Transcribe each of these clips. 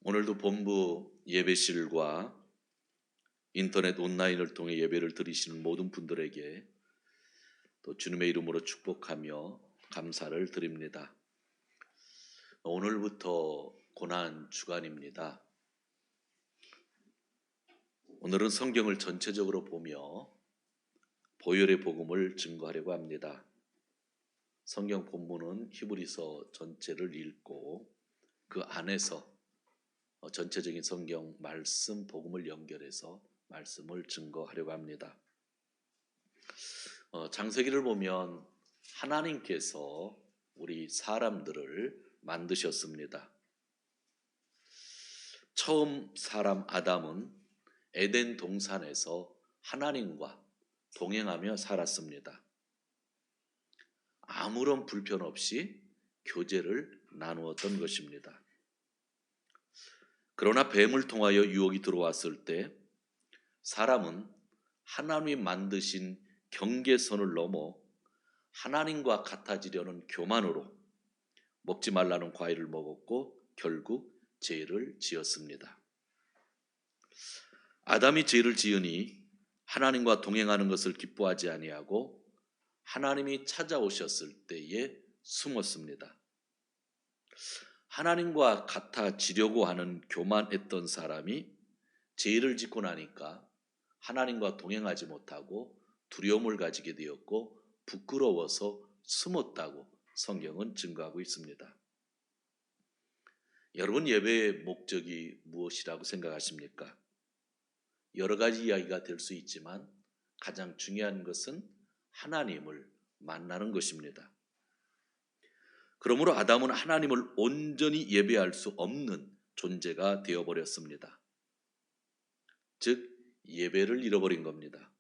오늘도 본부 예배실과 인터넷 온라인을 통해 예배를 드리시는 모든 분들에게 또 주님의 이름으로 축복하며 감사를 드립니다. 오늘부터 고난 주간입니다. 오늘은 성경을 전체적으로 보며 보혈의 복음을 증거하려고 합니다. 성경 본문은 히브리서 전체를 읽고 그 안에서 전체적인 성경 말씀 복음을 연결해서 말씀을 증거하려고 합니다. 창세기를 보면 하나님께서 우리 사람들을 만드셨습니다. 처음 사람 아담은 에덴 동산에서 하나님과 동행하며 살았습니다. 아무런 불편 없이 교제를 나누었던 것입니다. 그러나 뱀을 통하여 유혹이 들어왔을 때 사람은 하나님이 만드신 경계선을 넘어 하나님과 같아지려는 교만으로 먹지 말라는 과일을 먹었고 결국 죄를 지었습니다. 아담이 죄를 지으니 하나님과 동행하는 것을 기뻐하지 아니하고 하나님이 찾아오셨을 때에 숨었습니다. 하나님과 같아지려고 하는 교만했던 사람이 죄를 짓고 나니까 하나님과 동행하지 못하고 두려움을 가지게 되었고 부끄러워서 숨었다고 성경은 증거하고 있습니다. 여러분, 예배의 목적이 무엇이라고 생각하십니까? 여러 가지 이야기가 될 수 있지만 가장 중요한 것은 하나님을 만나는 것입니다. 그러므로 아담은 하나님을 온전히 예배할 수 없는 존재가 되어버렸습니다. 즉 예배를 잃어버린 겁니다.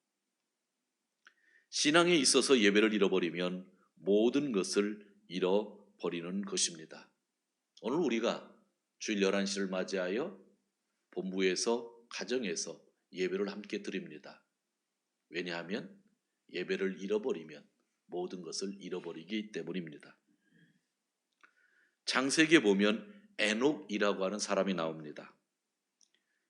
신앙에 있어서 예배를 잃어버리면 모든 것을 잃어버리는 것입니다. 오늘 우리가 주일 11시를 맞이하여 본부에서 가정에서 예배를 함께 드립니다. 왜냐하면 예배를 잃어버리면 모든 것을 잃어버리기 때문입니다. 창세기에 보면 에녹이라고 하는 사람이 나옵니다.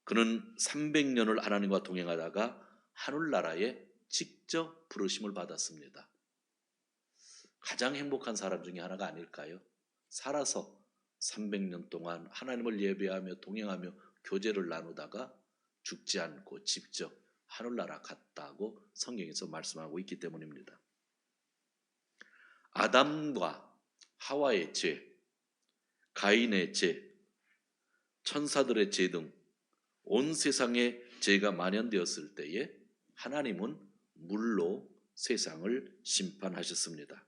그는 300년을 하나님과 동행하다가 하늘나라에 직접 부르심을 받았습니다. 가장 행복한 사람 중에 하나가 아닐까요? 살아서 300년 동안 하나님을 예배하며 동행하며 교제를 나누다가 죽지 않고 직접 하늘나라 갔다고 성경에서 말씀하고 있기 때문입니다. 아담과 하와의 죄, 가인의 죄, 천사들의 죄 등 온 세상에 죄가 만연되었을 때에 하나님은 물로 세상을 심판하셨습니다.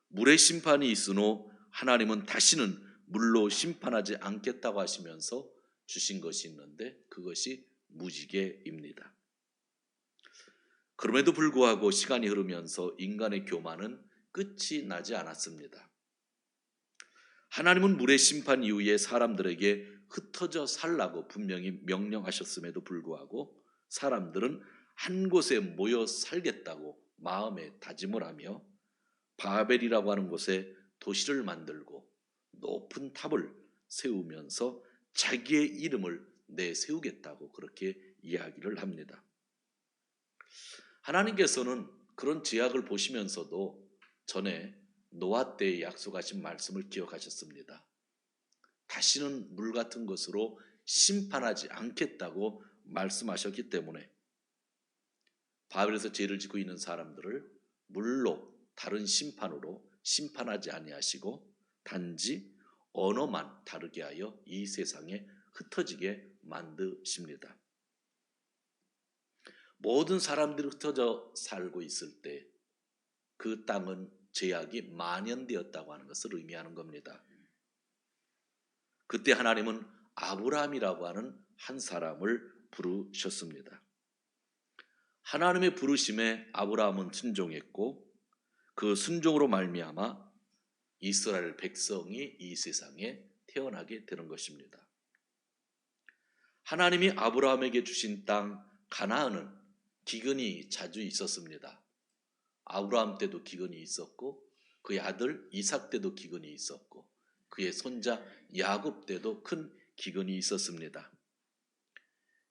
물의 심판이 있으므로 하나님은 다시는 물로 심판하지 않겠다고 하시면서 주신 것이 있는데 그것이 무지개입니다. 그럼에도 불구하고 시간이 흐르면서 인간의 교만은 끝이 나지 않았습니다. 하나님은 물의 심판 이후에 사람들에게 흩어져 살라고 분명히 명령하셨음에도 불구하고 사람들은 한 곳에 모여 살겠다고 마음에 다짐을 하며 바벨이라고 하는 곳에 도시를 만들고 높은 탑을 세우면서 자기의 이름을 내세우겠다고 그렇게 이야기를 합니다. 하나님께서는 그런 제약을 보시면서도 전에 노아 때에 약속하신 말씀을 기억하셨습니다. 다시는 물 같은 것으로 심판하지 않겠다고 말씀하셨기 때문에 바벨에서 죄를 짓고 있는 사람들을 물로 다른 심판으로 심판하지 아니하시고 단지 언어만 다르게 하여 이 세상에 흩어지게 만드십니다. 모든 사람들이 흩어져 살고 있을 때 그 땅은 죄악이 만연되었다고 하는 것을 의미하는 겁니다. 그때 하나님은 아브라함이라고 하는 한 사람을 부르셨습니다. 하나님의 부르심에 아브라함은 순종했고 그 순종으로 말미암아 이스라엘 백성이 이 세상에 태어나게 되는 것입니다. 하나님이 아브라함에게 주신 땅 가나안은 기근이 자주 있었습니다. 아브라함 때도 기근이 있었고 그의 아들 이삭 때도 기근이 있었고 그의 손자 야곱 때도 큰 기근이 있었습니다.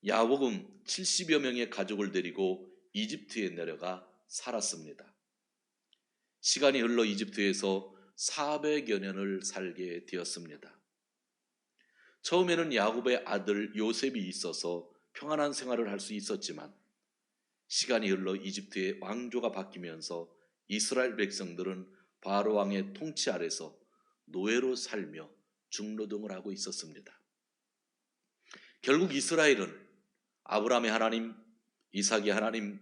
야곱은 70여 명의 가족을 데리고 이집트에 내려가 살았습니다. 시간이 흘러 이집트에서 400여 년을 살게 되었습니다. 처음에는 야곱의 아들 요셉이 있어서 평안한 생활을 할 수 있었지만 시간이 흘러 이집트의 왕조가 바뀌면서 이스라엘 백성들은 바로 왕의 통치 아래서 노예로 살며 중노동을 하고 있었습니다. 결국 이스라엘은 아브라함의 하나님, 이삭의 하나님,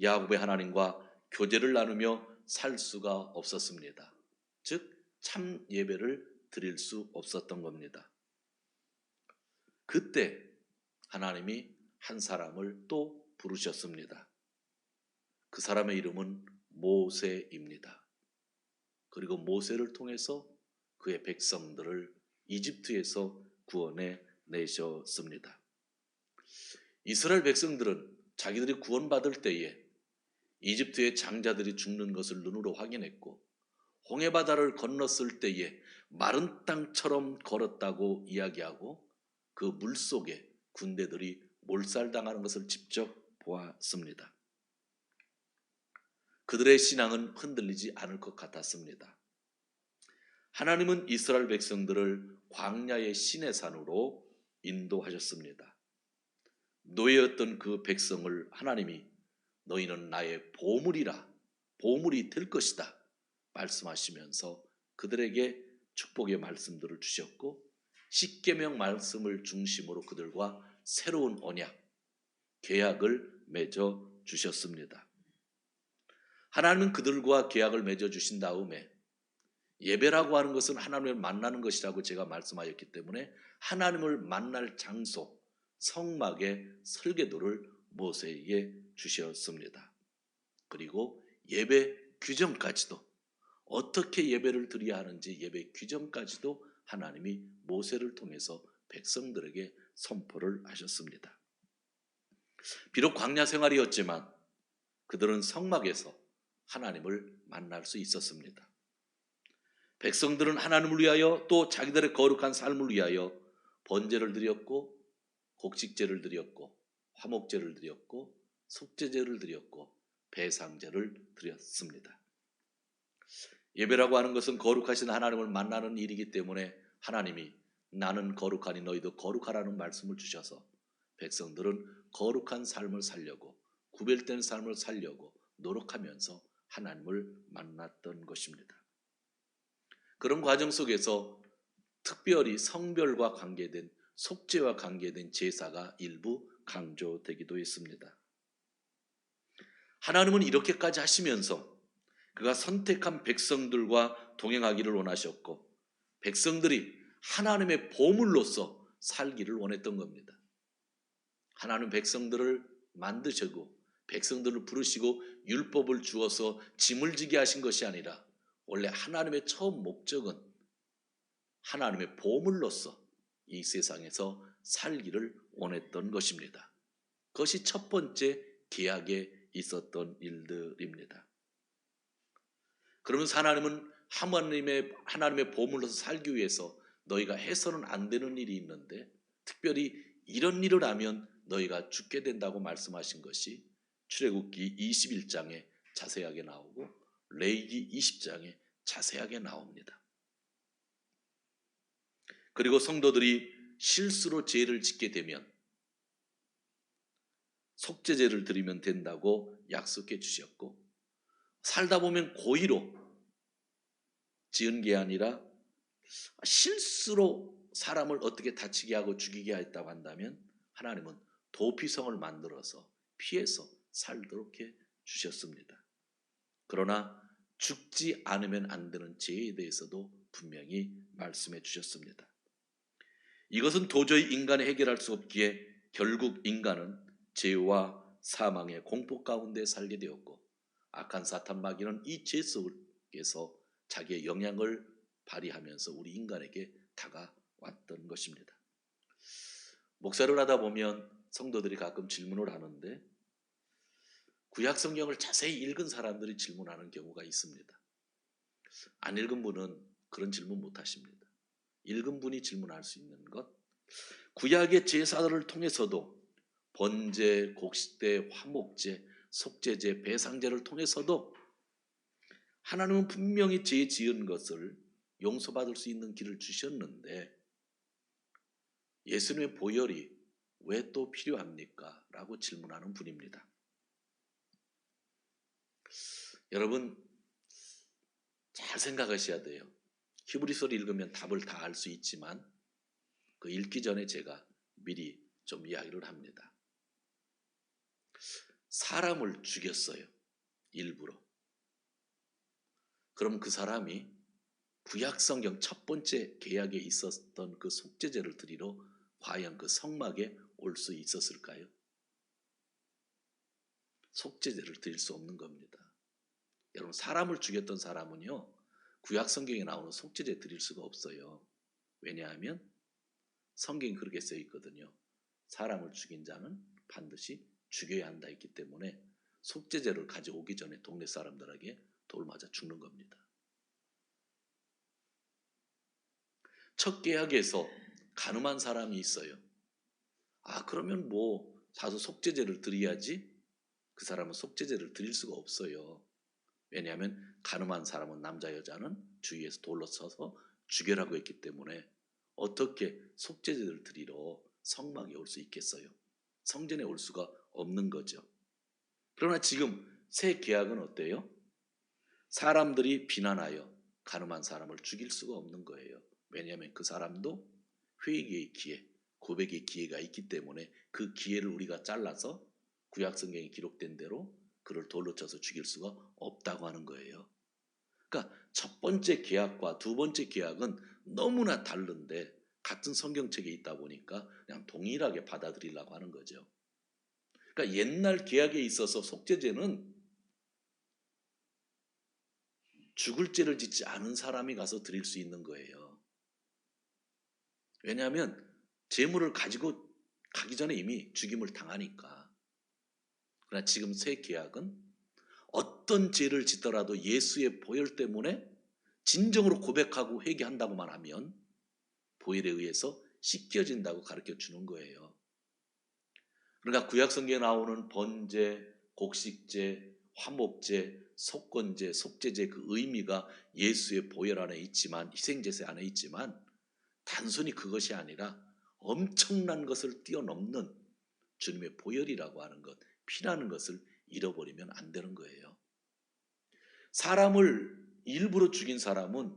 야곱의 하나님과 교제를 나누며 살 수가 없었습니다. 즉 참 예배를 드릴 수 없었던 겁니다. 그때 하나님이 한 사람을 또 부르셨습니다. 그 사람의 이름은 모세입니다. 그리고 모세를 통해서 그의 백성들을 이집트에서 구원해 내셨습니다. 이스라엘 백성들은 자기들이 구원받을 때에 이집트의 장자들이 죽는 것을 눈으로 확인했고 홍해바다를 건넜을 때에 마른 땅처럼 걸었다고 이야기하고 그 물속에 군대들이 몰살당하는 것을 직접 보았습니다. 그들의 신앙은 흔들리지 않을 것 같았습니다. 하나님은 이스라엘 백성들을 광야의 시내산으로 인도하셨습니다. 노예였던 그 백성을 하나님이 너희는 나의 보물이라, 보물이 될 것이다 말씀하시면서 그들에게 축복의 말씀들을 주셨고 십계명 말씀을 중심으로 그들과 새로운 언약, 계약을 맺어 주셨습니다. 하나님은 그들과 계약을 맺어 주신 다음에 예배라고 하는 것은 하나님을 만나는 것이라고 제가 말씀하였기 때문에 하나님을 만날 장소, 성막의 설계도를 모세에게 주셨습니다. 그리고 예배 규정까지도 어떻게 예배를 드려야 하는지 예배 규정까지도 하나님이 모세를 통해서 백성들에게 선포를 하셨습니다. 비록 광야 생활이었지만 그들은 성막에서 하나님을 만날 수 있었습니다. 백성들은 하나님을 위하여 또 자기들의 거룩한 삶을 위하여 번제를 드렸고 곡식제를 드렸고 화목제를 드렸고 속죄제를 드렸고 배상제를 드렸습니다. 예배라고 하는 것은 거룩하신 하나님을 만나는 일이기 때문에 하나님이 나는 거룩하니 너희도 거룩하라는 말씀을 주셔서 백성들은 거룩한 삶을 살려고 구별된 삶을 살려고 노력하면서 하나님을 만났던 것입니다. 그런 과정 속에서 특별히 성별과 관계된 속죄와 관계된 제사가 일부 강조되기도 했습니다. 하나님은 이렇게까지 하시면서 그가 선택한 백성들과 동행하기를 원하셨고 백성들이 하나님의 보물로서 살기를 원했던 겁니다. 하나님 백성들을 만드시고 백성들을 부르시고 율법을 주어서 짐을 지게 하신 것이 아니라 원래 하나님의 처음 목적은 하나님의 보물로서 이 세상에서 살기를 원했던 것입니다. 그것이 첫 번째 계약에 있었던 일들입니다. 그러면서 하나님은 하나님의 보물로서 살기 위해서 너희가 해서는 안 되는 일이 있는데 특별히 이런 일을 하면 너희가 죽게 된다고 말씀하신 것이 출애굽기 21장에 자세하게 나오고 레위기 20장에 자세하게 나옵니다. 그리고 성도들이 실수로 죄를 짓게 되면 속죄제를 드리면 된다고 약속해 주셨고 살다 보면 고의로 지은 게 아니라 실수로 사람을 어떻게 다치게 하고 죽이게 했다고 한다면 하나님은 도피성을 만들어서 피해서 살도록 해 주셨습니다. 그러나 죽지 않으면 안 되는 죄에 대해서도 분명히 말씀해 주셨습니다. 이것은 도저히 인간이 해결할 수 없기에 결국 인간은 죄와 사망의 공포 가운데 살게 되었고 악한 사탄 마귀는 이 죄 속에서 자기의 영향을 발휘하면서 우리 인간에게 다가왔던 것입니다. 목사를 하다 보면 성도들이 가끔 질문을 하는데 구약 성경을 자세히 읽은 사람들이 질문하는 경우가 있습니다. 안 읽은 분은 그런 질문 못 하십니다. 읽은 분이 질문할 수 있는 것 구약의 제사들을 통해서도 번제, 곡식제, 화목제, 속죄제, 배상제를 통해서도 하나님은 분명히 죄 지은 것을 용서받을 수 있는 길을 주셨는데 예수님의 보혈이 왜 또 필요합니까? 라고 질문하는 분입니다. 여러분 잘 생각하셔야 돼요. 히브리서를 읽으면 답을 다 알 수 있지만 그 읽기 전에 제가 미리 좀 이야기를 합니다. 사람을 죽였어요. 일부러. 그럼 그 사람이 구약성경 첫 번째 계약에 있었던 그 속죄제를 드리러 과연 그 성막에 올 수 있었을까요? 속죄제를 드릴 수 없는 겁니다. 여러분 사람을 죽였던 사람은요 구약성경에 나오는 속죄제 드릴 수가 없어요. 왜냐하면 성경이 그렇게 써 있거든요. 사람을 죽인 자는 반드시 죽여야 한다 했기 때문에 속죄제를 가져오기 전에 동네 사람들에게 돌 맞아 죽는 겁니다. 첫 계약에서 가늠한 사람이 있어요. 그러면 뭐 사서 속죄제를 드려야지. 그 사람은 속죄제를 드릴 수가 없어요. 왜냐하면 가늠한 사람은 남자 여자는 주위에서 돌로 쳐서 죽여라고 했기 때문에 어떻게 속죄제를 드리러 성막에 올 수 있겠어요? 성전에 올 수가 없는 거죠. 그러나 지금 새 계약은 어때요? 사람들이 비난하여 가늠한 사람을 죽일 수가 없는 거예요. 왜냐하면 그 사람도 회개의 기회, 고백의 기회가 있기 때문에 그 기회를 우리가 잘라서 구약성경에 기록된 대로 그를 돌로 쳐서 죽일 수가 없다고 하는 거예요. 그러니까 첫 번째 계약과 두 번째 계약은 너무나 다른데 같은 성경책에 있다 보니까 그냥 동일하게 받아들이려고 하는 거죠. 그러니까 옛날 계약에 있어서 속죄제는 죽을 죄를 짓지 않은 사람이 가서 드릴 수 있는 거예요. 왜냐하면 재물을 가지고 가기 전에 이미 죽임을 당하니까. 그러나 지금 새 계약은 어떤 죄를 짓더라도 예수의 보혈 때문에 진정으로 고백하고 회개한다고만 하면 보혈에 의해서 씻겨진다고 가르쳐 주는 거예요. 그러니까 구약성경에 나오는 번제, 곡식제, 화목제, 속건제, 속죄제 그 의미가 예수의 보혈 안에 있지만 희생제사 안에 있지만 단순히 그것이 아니라 엄청난 것을 뛰어넘는 주님의 보혈이라고 하는 것, 피라는 것을 잃어버리면 안 되는 거예요. 사람을 일부러 죽인 사람은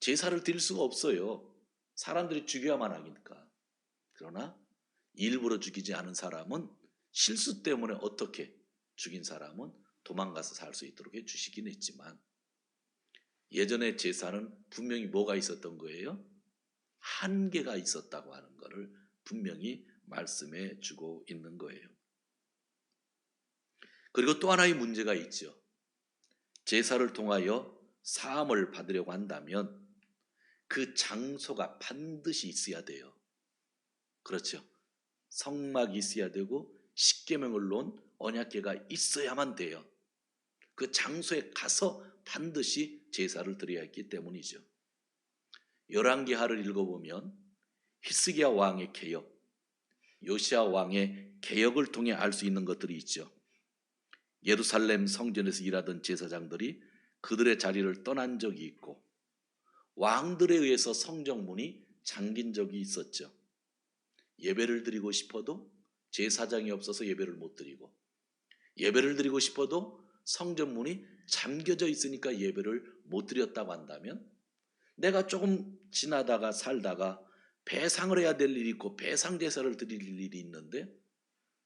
제사를 드릴 수가 없어요. 사람들이 죽여야만 하니까. 그러나 일부러 죽이지 않은 사람은 실수 때문에 어떻게 죽인 사람은 도망가서 살 수 있도록 해주시긴 했지만 예전의 제사는 분명히 뭐가 있었던 거예요? 한계가 있었다고 하는 것을 분명히 말씀해 주고 있는 거예요. 그리고 또 하나의 문제가 있죠. 제사를 통하여 사함을 받으려고 한다면 그 장소가 반드시 있어야 돼요. 그렇죠. 성막이 있어야 되고 십계명을 놓은 언약궤가 있어야만 돼요. 그 장소에 가서 반드시 제사를 드려야 했기 때문이죠. 열왕기하를 읽어보면 히스기야 왕의 개혁, 요시야 왕의 개혁을 통해 알 수 있는 것들이 있죠. 예루살렘 성전에서 일하던 제사장들이 그들의 자리를 떠난 적이 있고 왕들에 의해서 성전문이 잠긴 적이 있었죠. 예배를 드리고 싶어도 제사장이 없어서 예배를 못 드리고 예배를 드리고 싶어도 성전문이 잠겨져 있으니까 예배를 못 드렸다고 한다면 내가 조금 지나다가 살다가 배상을 해야 될 일이 있고 배상제사를 드릴 일이 있는데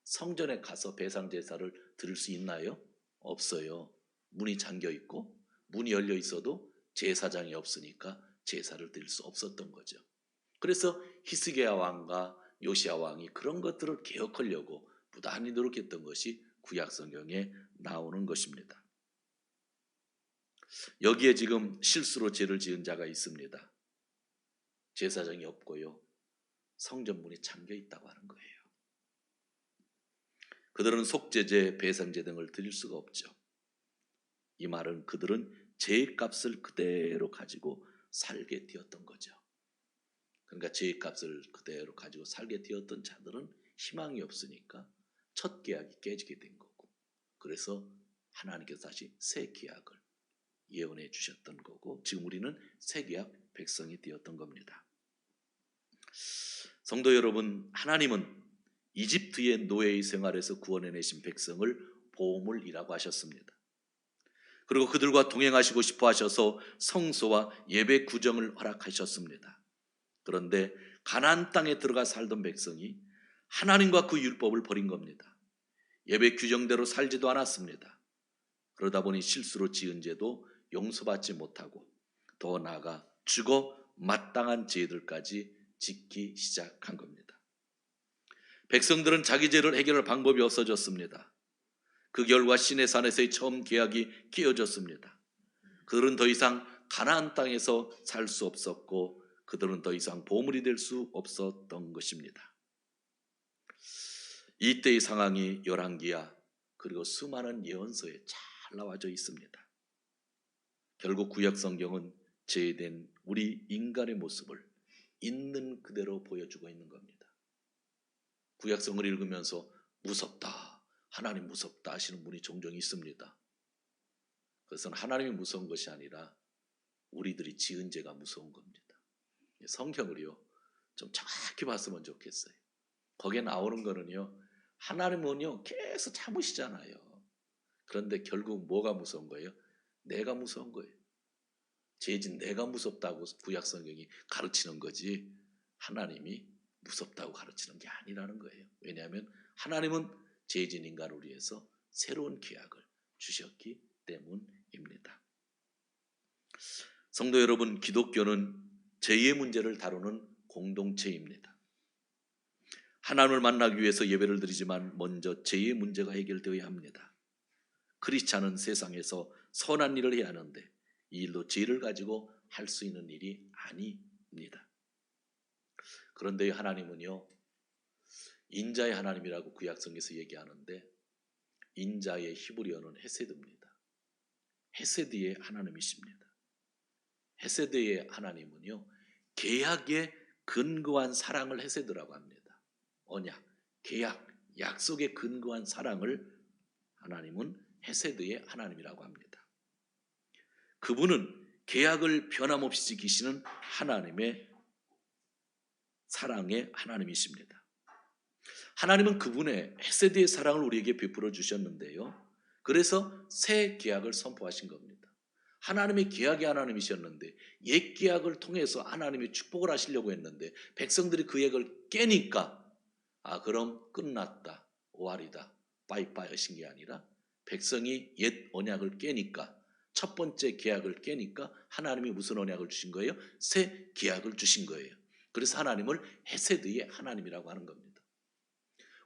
성전에 가서 배상제사를 드릴 수 있나요? 없어요. 문이 잠겨 있고 문이 열려 있어도 제사장이 없으니까 제사를 드릴 수 없었던 거죠. 그래서 히스기야 왕과 요시야 왕이 그런 것들을 개혁하려고 부단히 노력했던 것이 구약성경에 나오는 것입니다. 여기에 지금 실수로 죄를 지은 자가 있습니다. 제사장이 없고요. 성전문이 잠겨 있다고 하는 거예요. 그들은 속죄제, 배상제 등을 드릴 수가 없죠. 이 말은 그들은 죄값을 그대로 가지고 살게 되었던 거죠. 그러니까 죄값을 그대로 가지고 살게 되었던 자들은 희망이 없으니까 첫 계약이 깨지게 된 거고, 그래서 하나님께서 다시 새 계약을 예언해 주셨던 거고, 지금 우리는 새 계약 백성이 되었던 겁니다. 성도 여러분, 하나님은 이집트의 노예의 생활에서 구원해내신 백성을 보물이라고 하셨습니다. 그리고 그들과 동행하시고 싶어 하셔서 성소와 예배 구정을 허락하셨습니다. 그런데 가나안 땅에 들어가 살던 백성이 하나님과 그 율법을 버린 겁니다. 예배 규정대로 살지도 않았습니다. 그러다 보니 실수로 지은 죄도 용서받지 못하고 더 나아가 죽어 마땅한 죄들까지 짓기 시작한 겁니다. 백성들은 자기 죄를 해결할 방법이 없어졌습니다. 그 결과 시내산에서의 처음 계약이 깨어졌습니다. 그들은 더 이상 가나안 땅에서 살 수 없었고 그들은 더 이상 보물이 될 수 없었던 것입니다. 이때의 상황이 열왕기야 그리고 수많은 예언서에 잘 나와져 있습니다. 결국 구약 성경은 죄된 우리 인간의 모습을 있는 그대로 보여주고 있는 겁니다. 구약성을 읽으면서 무섭다, 하나님 무섭다 하시는 분이 종종 있습니다. 그것은 하나님이 무서운 것이 아니라 우리들이 지은 죄가 무서운 겁니다. 성경을요 좀 정확히 봤으면 좋겠어요. 거기에 나오는 거는요, 하나님은요 계속 참으시잖아요. 그런데 결국 뭐가 무서운 거예요? 내가 무서운 거예요. 죄진 내가 무섭다고 구약 성경이 가르치는 거지 하나님이 무섭다고 가르치는 게 아니라는 거예요. 왜냐하면 하나님은 죄진 인간을 위해서 새로운 계약을 주셨기 때문입니다. 성도 여러분, 기독교는 죄의 문제를 다루는 공동체입니다. 하나님을 만나기 위해서 예배를 드리지만 먼저 죄의 문제가 해결되어야 합니다. 크리스찬은 세상에서 선한 일을 해야 하는데 이 일도 죄를 가지고 할 수 있는 일이 아닙니다. 그런데 하나님은요 인자의 하나님이라고 구약성에서 얘기하는데 인자의 히브리어는 헤세드입니다. 헤세드의 하나님이십니다. 헤세드의 하나님은요 계약에 근거한 사랑을 헤세드라고 합니다. 언약, 계약, 약속에 근거한 사랑을 하나님은 헤세드의 하나님이라고 합니다. 그분은 계약을 변함없이 지키시는 하나님의 사랑의 하나님이십니다. 하나님은 그분의 헤세드의 사랑을 우리에게 베풀어 주셨는데요. 그래서 새 계약을 선포하신 겁니다. 하나님의 계약의 하나님이셨는데 옛 계약을 통해서 하나님이 축복을 하시려고 했는데 백성들이 그 계약을 깨니까 그럼 끝났다, 오할이다, 빠이빠이 하신 게 아니라 백성이 옛 언약을 깨니까 첫 번째 계약을 깨니까 하나님이 무슨 언약을 주신 거예요? 새 계약을 주신 거예요. 그래서 하나님을 헤세드의 하나님이라고 하는 겁니다.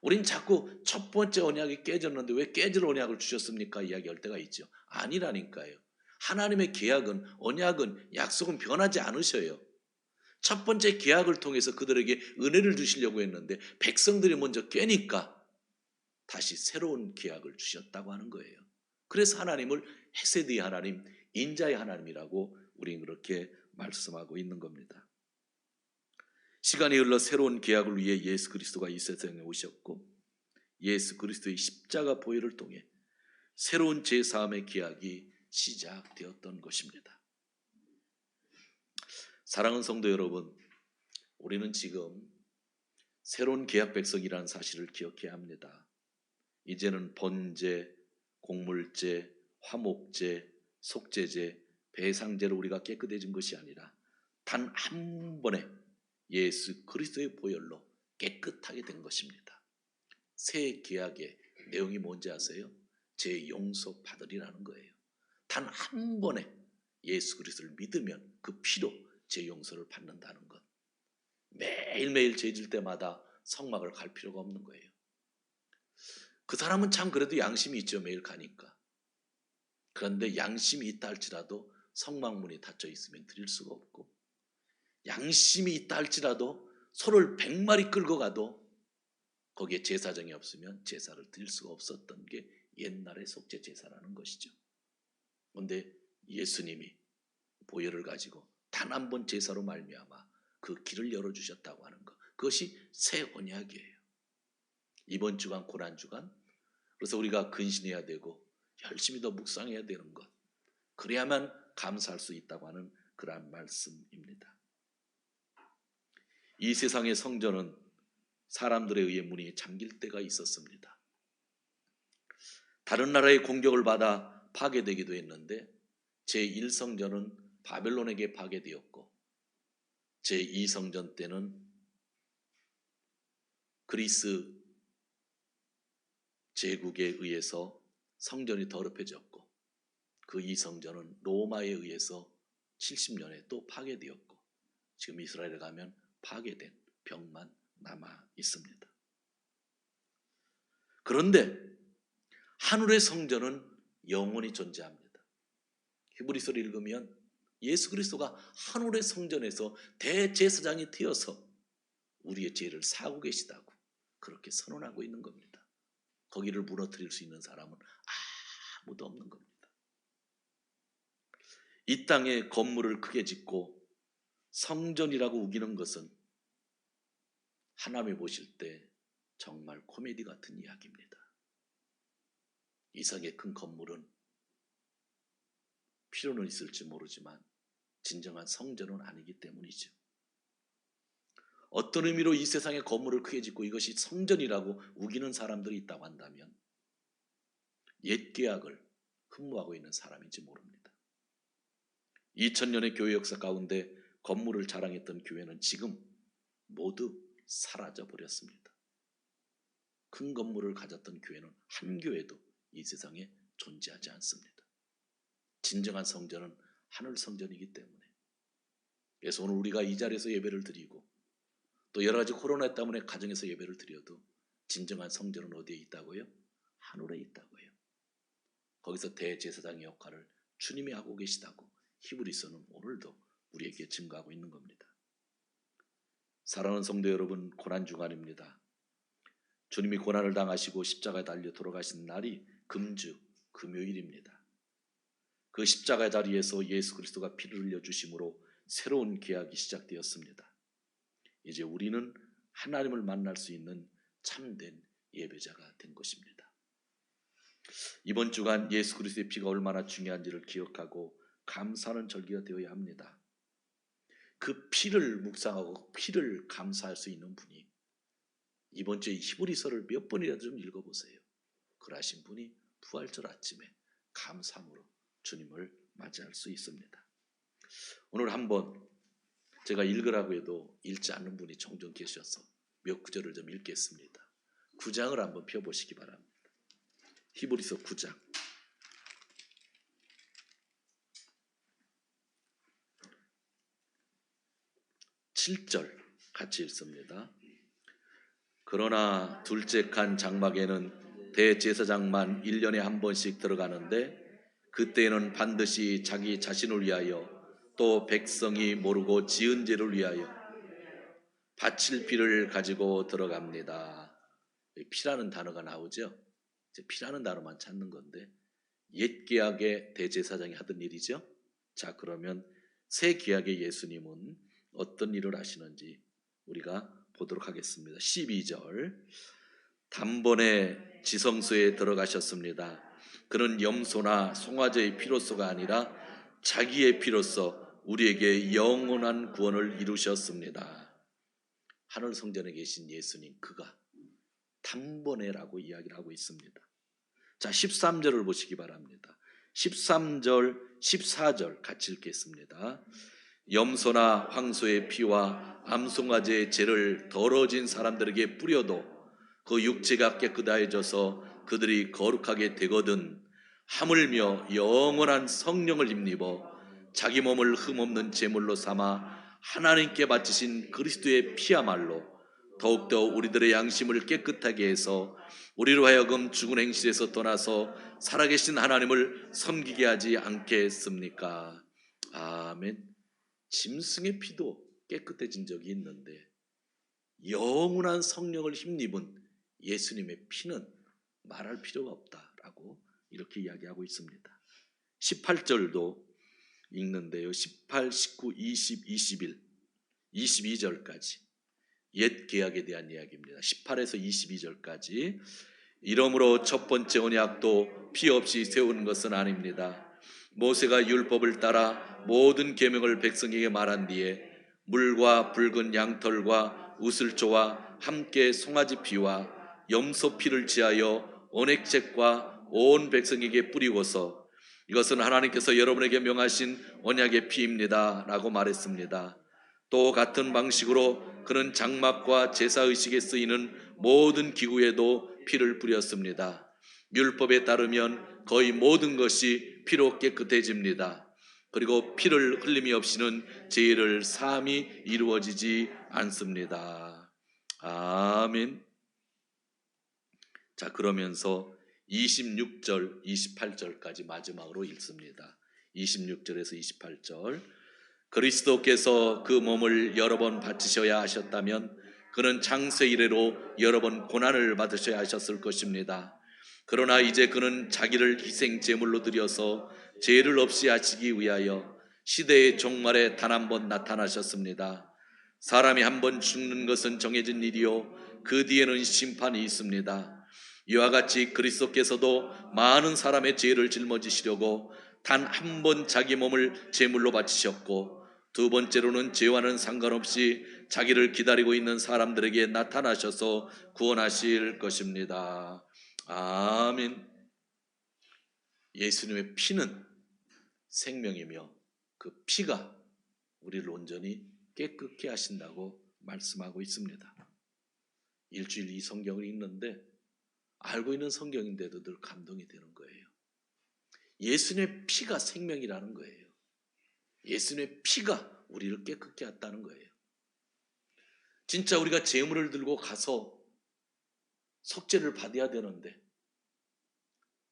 우린 자꾸 첫 번째 언약이 깨졌는데 왜 깨질 언약을 주셨습니까? 이야기할 때가 있죠. 아니라니까요. 하나님의 계약은, 언약은, 약속은 변하지 않으셔요. 첫 번째 계약을 통해서 그들에게 은혜를 주시려고 했는데 백성들이 먼저 깨니까 다시 새로운 계약을 주셨다고 하는 거예요. 그래서 하나님을 헤세드의 하나님, 인자의 하나님이라고 우리는 그렇게 말씀하고 있는 겁니다. 시간이 흘러 새로운 계약을 위해 예수 그리스도가 이 세상에 오셨고 예수 그리스도의 십자가 보혈을 통해 새로운 제사함의 계약이 시작되었던 것입니다. 사랑하는 성도 여러분, 우리는 지금 새로운 계약 백성이라는 사실을 기억해야 합니다. 이제는 번제, 곡물제, 화목제, 속죄제, 배상제로 우리가 깨끗해진 것이 아니라 단 한 번에 예수 그리스도의 보혈로 깨끗하게 된 것입니다. 새 계약의 내용이 뭔지 아세요? 죄 용서 받으리라는 거예요. 단 한 번에 예수 그리스도를 믿으면 그 피로 죄 용서를 받는다는 것. 매일매일 죄 질 때마다 성막을 갈 필요가 없는 거예요. 그 사람은 참 그래도 양심이 있죠. 매일 가니까. 그런데 양심이 있다 할지라도 성막문이 닫혀 있으면 드릴 수가 없고, 양심이 있다 할지라도 소를 100마리 끌고 가도 거기에 제사장이 없으면 제사를 드릴 수가 없었던 게 옛날의 속죄 제사라는 것이죠. 그런데 예수님이 보혈을 가지고 단 한 번 제사로 말미암아 그 길을 열어주셨다고 하는 것, 그것이 새 언약이에요. 이번 주간 고난주간, 그래서 우리가 근신해야 되고 열심히 더 묵상해야 되는 것, 그래야만 감사할 수 있다고 하는 그러한 말씀입니다. 이 세상의 성전은 사람들에 의해 문이 잠길 때가 있었습니다. 다른 나라의 공격을 받아 파괴되기도 했는데 제1성전은 바벨론에게 파괴되었고 제2성전 때는 그리스 제국에 의해서 성전이 더럽혀졌고 그 2성전은 로마에 의해서 70년에 또 파괴되었고 지금 이스라엘에 가면 파괴된 벽만 남아 있습니다. 그런데 하늘의 성전은 영원히 존재합니다. 히브리서를 읽으면 예수 그리스도가 하늘의 성전에서 대제사장이 되어서 우리의 죄를 사하고 계시다고 그렇게 선언하고 있는 겁니다. 거기를 무너뜨릴 수 있는 사람은 아무도 없는 겁니다. 이 땅에 건물을 크게 짓고 성전이라고 우기는 것은 하나님이 보실 때 정말 코미디 같은 이야기입니다. 이상의 큰 건물은 필요는 있을지 모르지만 진정한 성전은 아니기 때문이죠. 어떤 의미로 이 세상에 건물을 크게 짓고 이것이 성전이라고 우기는 사람들이 있다고 한다면 옛 계약을 흠모하고 있는 사람인지 모릅니다. 2000년의 교회 역사 가운데 건물을 자랑했던 교회는 지금 모두 사라져 버렸습니다. 큰 건물을 가졌던 교회는 한 교회도 이 세상에 존재하지 않습니다. 진정한 성전은 하늘 성전이기 때문에, 그래서 오늘 우리가 이 자리에서 예배를 드리고 또 여러 가지 코로나 때문에 가정에서 예배를 드려도 진정한 성전은 어디에 있다고요? 하늘에 있다고요. 거기서 대제사장의 역할을 주님이 하고 계시다고 히브리서는 오늘도 우리에게 증거하고 있는 겁니다. 사랑하는 성도 여러분, 고난주간입니다. 주님이 고난을 당하시고 십자가에 달려 돌아가신 날이 금주 금요일입니다. 그 십자가 자리에서 예수 그리스도가 피를 흘려 주심으로 새로운 계약이 시작되었습니다. 이제 우리는 하나님을 만날 수 있는 참된 예배자가 된 것입니다. 이번 주간 예수 그리스도의 피가 얼마나 중요한지를 기억하고 감사하는 절기가 되어야 합니다. 그 피를 묵상하고 피를 감사할 수 있는 분이 이번 주에 히브리서를 몇 번이라도 좀 읽어보세요. 그러하신 분이 부활절 아침에 감사함으로 주님을 맞이할 수 있습니다. 오늘 한번 제가 읽으라고 해도 읽지 않는 분이 종종 계셔서 몇 구절을 좀 읽겠습니다. 9장을 한번 펴보시기 바랍니다. 히브리서 9장. 7절 같이 읽습니다. 그러나 둘째 칸 장막에는 대제사장만 1년에 한 번씩 들어가는데 그때는 반드시 자기 자신을 위하여 또 백성이 모르고 지은 죄를 위하여 바칠 피를 가지고 들어갑니다. 피라는 단어가 나오죠. 이제 피라는 단어만 찾는 건데 옛 계약의 대제사장이 하던 일이죠. 자, 그러면 새 계약의 예수님은 어떤 일을 하시는지 우리가 보도록 하겠습니다. 12절. 단번에 지성소에 들어가셨습니다. 그는 염소나 송아지의 피로서가 아니라 자기의 피로서 우리에게 영원한 구원을 이루셨습니다. 하늘 성전에 계신 예수님, 그가 단번에라고 이야기를 하고 있습니다. 자, 13절을 보시기 바랍니다. 13절, 14절 같이 읽겠습니다. 염소나 황소의 피와 암송아지의 죄를 더러워진 사람들에게 뿌려도 그 육체가 깨끗해져서 그들이 거룩하게 되거든 하물며 영원한 성령을 힘입어 자기 몸을 흠없는 제물로 삼아 하나님께 바치신 그리스도의 피야말로 더욱더 우리들의 양심을 깨끗하게 해서 우리로 하여금 죽은 행실에서 떠나서 살아계신 하나님을 섬기게 하지 않겠습니까? 아멘. 짐승의 피도 깨끗해진 적이 있는데 영원한 성령을 힘입은 예수님의 피는 말할 필요가 없다라고 이렇게 이야기하고 있습니다. 18절도 읽는데요. 18, 19, 20, 21 22절까지 옛 계약에 대한 이야기입니다. 18에서 22절까지 이러므로 첫 번째 언약도 피 없이 세우는 것은 아닙니다. 모세가 율법을 따라 모든 계명을 백성에게 말한 뒤에 물과 붉은 양털과 우슬조와 함께 송아지 피와 염소 피를 지하여 언약책과 온 백성에게 뿌리고서 이것은 하나님께서 여러분에게 명하신 언약의 피입니다 라고 말했습니다. 또 같은 방식으로 그는 장막과 제사의식에 쓰이는 모든 기구에도 피를 뿌렸습니다. 율법에 따르면 거의 모든 것이 피로 깨끗해집니다. 그리고 피를 흘림이 없이는 제의를 사함이 이루어지지 않습니다. 아멘. 자, 그러면서 26절, 28절까지 마지막으로 읽습니다. 26절에서 28절. 그리스도께서 그 몸을 여러 번 바치셔야 하셨다면 그는 창세 이래로 여러 번 고난을 받으셔야 하셨을 것입니다. 그러나 이제 그는 자기를 희생 제물로 드려서 죄를 없이 하시기 위하여 시대의 종말에 단 한 번 나타나셨습니다. 사람이 한 번 죽는 것은 정해진 일이요 그 뒤에는 심판이 있습니다. 이와 같이 그리스도께서도 많은 사람의 죄를 짊어지시려고 단 한 번 자기 몸을 제물로 바치셨고 두 번째로는 죄와는 상관없이 자기를 기다리고 있는 사람들에게 나타나셔서 구원하실 것입니다. 아멘. 예수님의 피는 생명이며 그 피가 우리를 온전히 깨끗게 하신다고 말씀하고 있습니다. 일주일 이 성경을 읽는데 알고 있는 성경인데도 늘 감동이 되는 거예요. 예수님의 피가 생명이라는 거예요. 예수님의 피가 우리를 깨끗게 했다는 거예요. 진짜 우리가 제물을 들고 가서 속죄를 받아야 되는데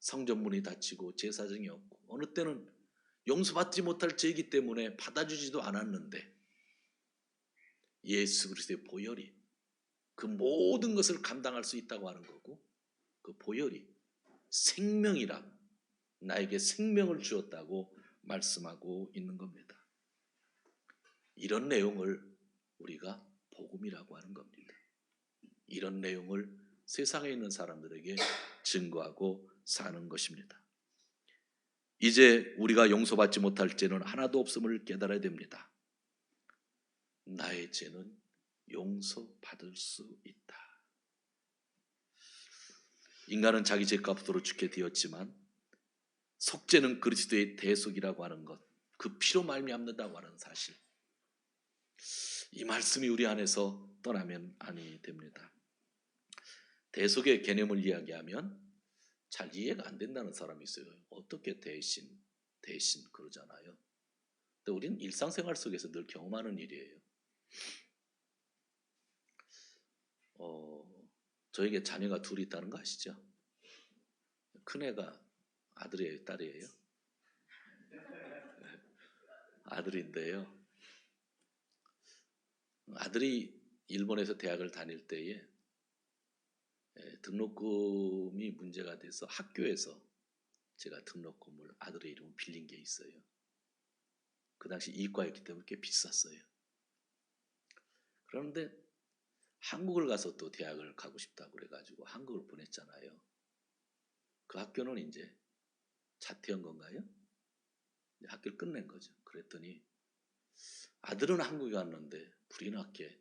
성전문이 닫히고 제사장이 없고 어느 때는 용서받지 못할 죄이기 때문에 받아주지도 않았는데 예수 그리스도의 보혈이 그 모든 것을 감당할 수 있다고 하는 거고 그 보혈이 생명이라 나에게 생명을 주었다고 말씀하고 있는 겁니다. 이런 내용을 우리가 복음이라고 하는 겁니다. 이런 내용을 세상에 있는 사람들에게 증거하고 사는 것입니다. 이제 우리가 용서받지 못할 죄는 하나도 없음을 깨달아야 됩니다. 나의 죄는 용서받을 수 있다. 인간은 자기 죄값으로 죽게 되었지만 속죄는 그리스도의 대속이라고 하는 것, 그 피로 말미암는다고 하는 사실, 이 말씀이 우리 안에서 떠나면 아니 됩니다. 대속의 개념을 이야기하면 잘 이해가 안 된다는 사람이 있어요. 어떻게 대신 그러잖아요. 근데 우리는 일상생활 속에서 늘 경험하는 일이에요. 저에게 자녀가 둘이 있다는 거 아시죠? 큰애가 아들이에요, 딸이에요? 아들인데요. 아들이 일본에서 대학을 다닐 때에 등록금이 문제가 돼서 학교에서 제가 등록금을 아들의 이름을 빌린 게 있어요. 그 당시 이과였기 때문에 꽤 비쌌어요. 그런데 한국을 가서 또 대학을 가고 싶다고 그래가지고 한국을 보냈잖아요. 그 학교는 이제 자퇴한 건가요? 학교를 끝낸 거죠. 그랬더니 아들은 한국에 왔는데 불인하게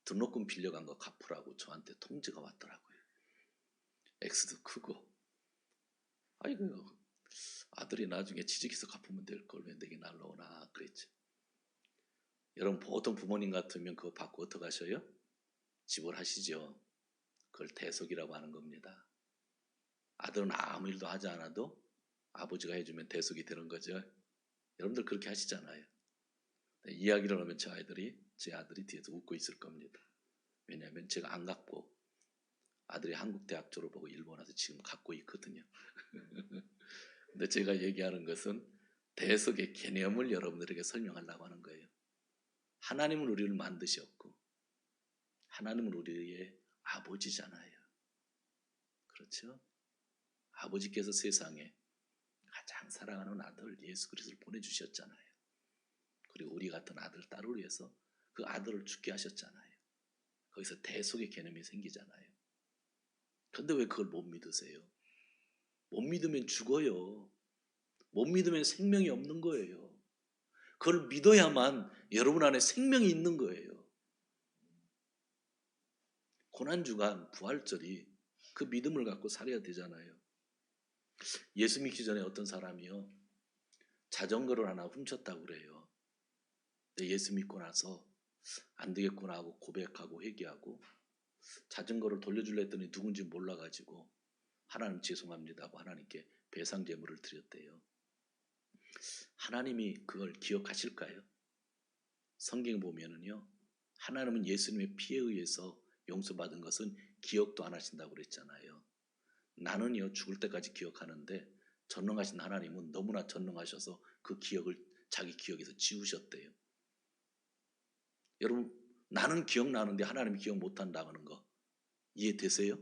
등록금 빌려간 거 갚으라고 저한테 통지가 왔더라고요. 액수도 크고. 아이고, 아들이 나중에 취직해서 갚으면 될 걸 왜 내게 날라오나 그랬죠. 여러분 보통 부모님 같으면 그거 받고 어떻게 하셔요? 지불하시죠. 그걸 대속이라고 하는 겁니다. 아들은 아무 일도 하지 않아도 아버지가 해주면 대속이 되는 거죠. 여러분들 그렇게 하시잖아요. 이야기를 하면 제 아들이 뒤에서 웃고 있을 겁니다. 왜냐하면 제가 안 갚고 아들이 한국 대학 졸업하고 일본 와서 지금 갖고 있거든요. 근데 제가 얘기하는 것은 대속의 개념을 여러분들에게 설명하려고 하는 거예요. 하나님은 우리를 만드셨고 하나님은 우리의 아버지잖아요. 그렇죠? 아버지께서 세상에 가장 사랑하는 아들 예수 그리스도를 보내주셨잖아요. 그리고 우리 같은 아들, 딸을 위해서 그 아들을 죽게 하셨잖아요. 거기서 대속의 개념이 생기잖아요. 그런데 왜 그걸 못 믿으세요? 못 믿으면 죽어요. 못 믿으면 생명이 없는 거예요. 그걸 믿어야만 여러분 안에 생명이 있는 거예요. 고난주간 부활절이 그 믿음을 갖고 살아야 되잖아요. 예수 믿기 전에 어떤 사람이요, 자전거를 하나 훔쳤다고 그래요. 근데 예수 믿고 나서 안 되겠구나 하고 고백하고 회개하고 자전거를 돌려주려 했더니 누군지 몰라가지고 하나님 죄송합니다 하고 하나님께 배상 제물을 드렸대요. 하나님이 그걸 기억하실까요? 성경 보면은요, 하나님은 예수님의 피에 의해서 용서받은 것은 기억도 안 하신다고 그랬잖아요. 나는요 죽을 때까지 기억하는데 전능하신 하나님은 너무나 전능하셔서 그 기억을 자기 기억에서 지우셨대요. 여러분, 나는 기억나는데 하나님이 기억 못한다는 거 이해되세요?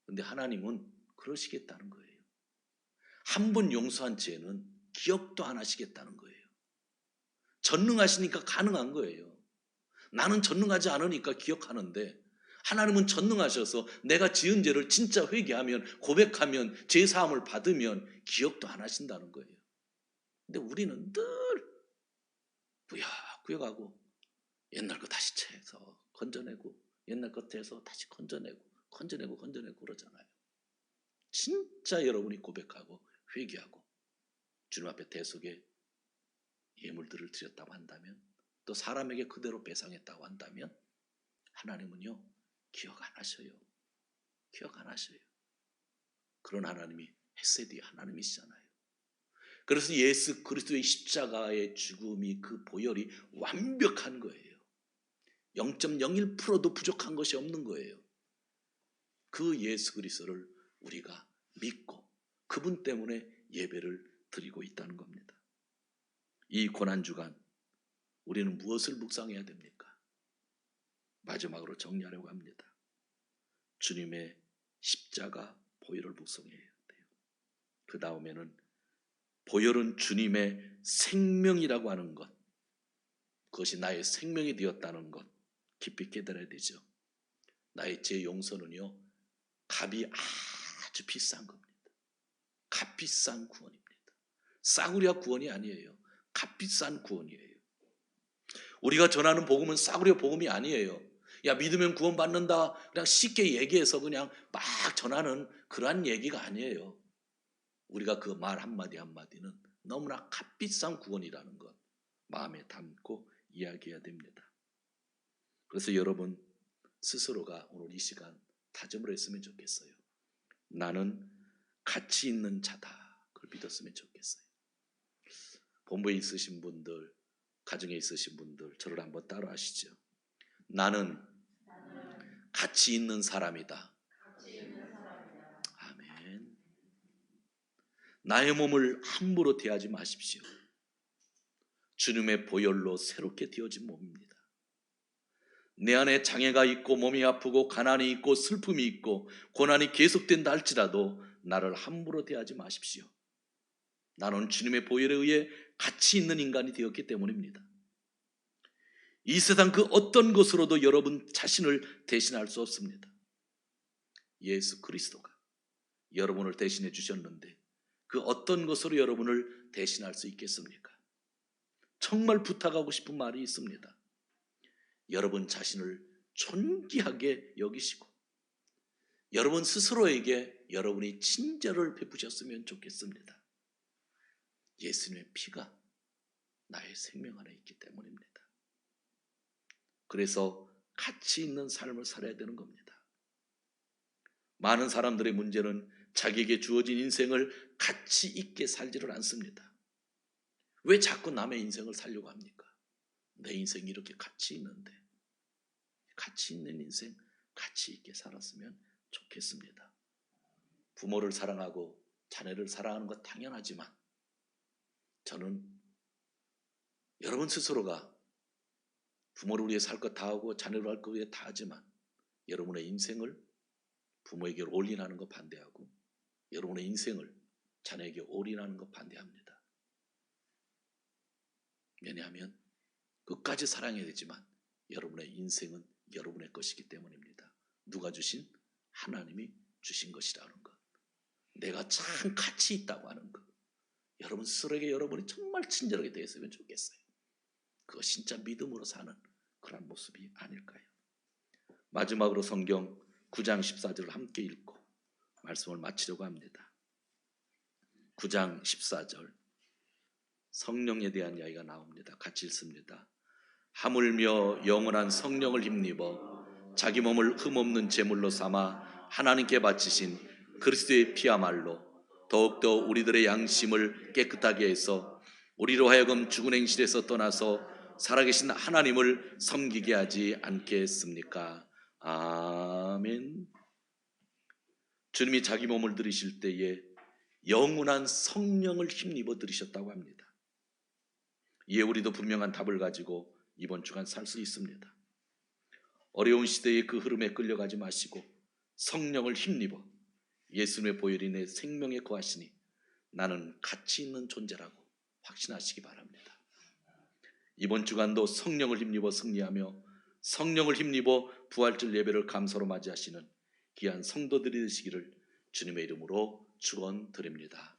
근데 하나님은 그러시겠다는 거예요. 한 번 용서한 죄는 기억도 안 하시겠다는 거예요. 전능하시니까 가능한 거예요. 나는 전능하지 않으니까 기억하는데 하나님은 전능하셔서 내가 지은 죄를 진짜 회개하면, 고백하면, 죄 사함을 받으면 기억도 안 하신다는 거예요. 근데 우리는 늘 구역구역하고 옛날 거 다시 채서 건져내고 옛날 것 해서 다시 건져내고 그러잖아요. 진짜 여러분이 고백하고 회개하고 주님 앞에 대속의 예물들을 드렸다고 한다면, 또 사람에게 그대로 배상했다고 한다면 하나님은요 기억 안 하셔요. 기억 안 하셔요. 그런 하나님이 헤세드의 하나님이시잖아요. 그래서 예수 그리스도의 십자가의 죽음이, 그 보혈이 완벽한 거예요. 0.01%도 부족한 것이 없는 거예요. 그 예수 그리스도를 우리가 믿고 그분 때문에 예배를 드리고 있다는 겁니다. 이 고난주간 우리는 무엇을 묵상해야 됩니까? 마지막으로 정리하려고 합니다. 주님의 십자가 보혈을 묵상해야 돼요. 그 다음에는 보혈은 주님의 생명이라고 하는 것, 그것이 나의 생명이 되었다는 것 깊이 깨달아야 되죠. 나의 죄 용서는요 값이 아주 비싼 겁니다. 값비싼 구원입니다. 싸구려 구원이 아니에요. 값비싼 구원이에요. 우리가 전하는 복음은 싸구려 복음이 아니에요. 야, 믿으면 구원받는다 그냥 쉽게 얘기해서 그냥 막 전하는 그러한 얘기가 아니에요. 우리가 그 말 한마디 한마디는 너무나 값비싼 구원이라는 것 마음에 담고 이야기해야 됩니다. 그래서 여러분 스스로가 오늘 이 시간 다짐을 했으면 좋겠어요. 나는 가치 있는 자다. 그걸 믿었으면 좋겠어요. 본부에 있으신 분들, 가정에 있으신 분들 저를 한번 따라 하시죠. 나는 가치 있는 사람이다. 아멘. 나의 몸을 함부로 대하지 마십시오. 주님의 보혈로 새롭게 되어진 몸입니다. 내 안에 장애가 있고 몸이 아프고 가난이 있고 슬픔이 있고 고난이 계속된다 할지라도 나를 함부로 대하지 마십시오. 나는 주님의 보혈에 의해 가치 있는 인간이 되었기 때문입니다. 이 세상 그 어떤 것으로도 여러분 자신을 대신할 수 없습니다. 예수 그리스도가 여러분을 대신해 주셨는데 그 어떤 것으로 여러분을 대신할 수 있겠습니까? 정말 부탁하고 싶은 말이 있습니다. 여러분 자신을 존귀하게 여기시고 여러분 스스로에게 여러분이 친절을 베푸셨으면 좋겠습니다. 예수님의 피가 나의 생명 안에 있기 때문입니다. 그래서 가치 있는 삶을 살아야 되는 겁니다. 많은 사람들의 문제는 자기에게 주어진 인생을 가치 있게 살지를 않습니다. 왜 자꾸 남의 인생을 살려고 합니까? 내 인생이 이렇게 가치 있는데, 가치 있는 인생, 가치 있게 살았으면 좋겠습니다. 부모를 사랑하고 자녀를 사랑하는 것 당연하지만 저는 여러분 스스로가 부모를 위해 살 것 다 하고 자녀를 할 것 위해 다 하지만 여러분의 인생을 부모에게 올인하는 것 반대하고 여러분의 인생을 자녀에게 올인하는 것 반대합니다. 왜냐하면 끝까지 사랑해야 되지만 여러분의 인생은 여러분의 것이기 때문입니다. 누가 주신? 하나님이 주신 것이라는 것. 내가 참 가치 있다고 하는 것. 여러분 스스로에게 여러분이 정말 친절하게 대했으면 좋겠어요. 그거 진짜 믿음으로 사는 그런 모습이 아닐까요? 마지막으로 성경 9장 14절을 함께 읽고 말씀을 마치려고 합니다. 9장 14절 성령에 대한 이야기가 나옵니다. 같이 읽습니다. 하물며 영원한 성령을 힘입어 자기 몸을 흠없는 제물로 삼아 하나님께 바치신 그리스도의 피야말로 더욱더 우리들의 양심을 깨끗하게 해서 우리로 하여금 죽은 행실에서 떠나서 살아계신 하나님을 섬기게 하지 않겠습니까? 아멘. 주님이 자기 몸을 들이실 때에 영원한 성령을 힘입어 들이셨다고 합니다. 이에 우리도 분명한 답을 가지고 이번 주간 살 수 있습니다. 어려운 시대의 그 흐름에 끌려가지 마시고 성령을 힘입어 예수님의 보혈이 내 생명에 거하시니 나는 가치 있는 존재라고 확신하시기 바랍니다. 이번 주간도 성령을 힘입어 승리하며 성령을 힘입어 부활절 예배를 감사로 맞이하시는 귀한 성도들이 되시기를 주님의 이름으로 축원드립니다.